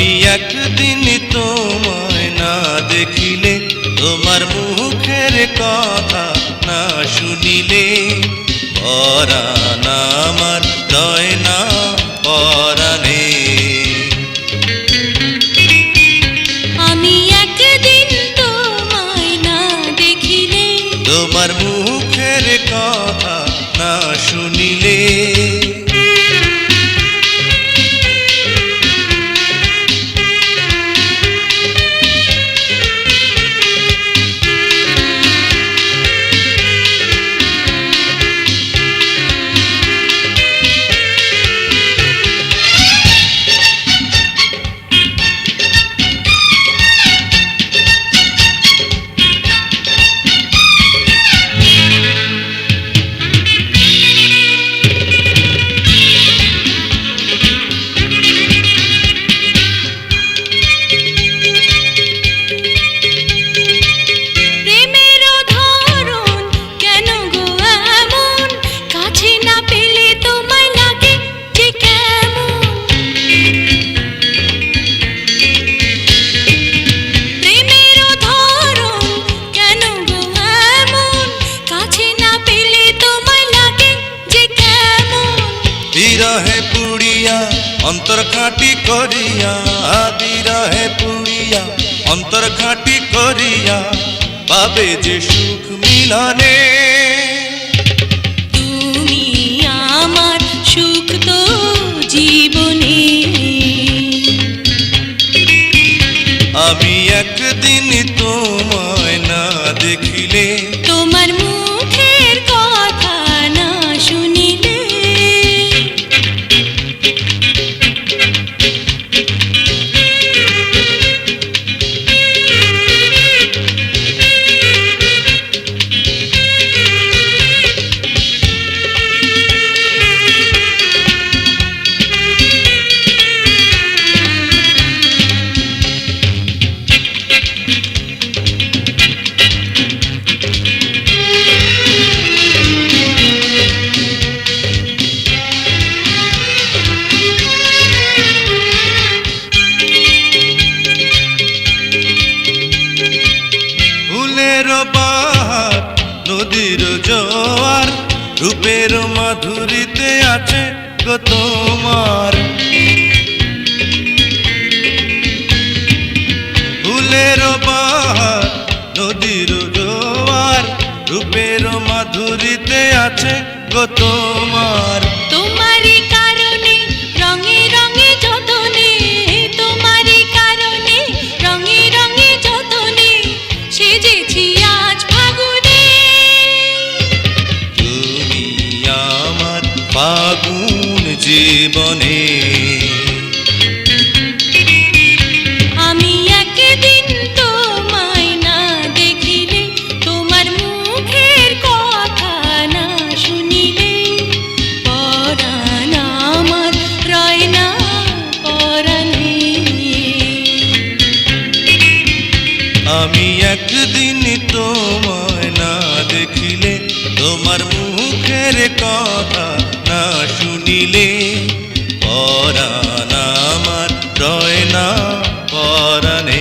আমি একদিন তোমায় না দেখিলে, তোমার মুখের কথা না শুনিলে, পরাণ আমার রয় না পরাণে। আমি একদিন তোমায় না দেখিলে, তোমার মুখের কথা না শুনিলে, বিরহে পুড়িয়া অন্তর খাঁটি করিয়া, বিরহে পুড়িয়া অন্তর খাঁটি করিয়া, পাবে যে সুখ মিলনে। তুমি আমার সুখ তো জীবনে। আমি একদিন তোমায় না দেখিলে, তোমার মুখের কথা না শুনিলে, বাহার নদীর জোয়ার, রূপের মাধুরীতে আছে গো তোমার। ফুলের বাহার নদীর জোয়ার, রূপের মাধুরীতে আছে গো তোমার। তোমারই কারণে রঙে রঙে যতনে, তোমারই কারণে রঙে রঙে যতনে, সেজেছি আজ ফাগুনে। তুমি আমার ফাগুন জীবনে। আমি একদিন তোমায় না দেখিলে, তোমার মুখের কথা না শুনিলে, পরাণ আমার রয় না পরাণে। আমি একদিন তোমায় না দেখিলে, তোমার মুখের কথা না শুনিলে, পরাণ আমার রয় না পরাণে।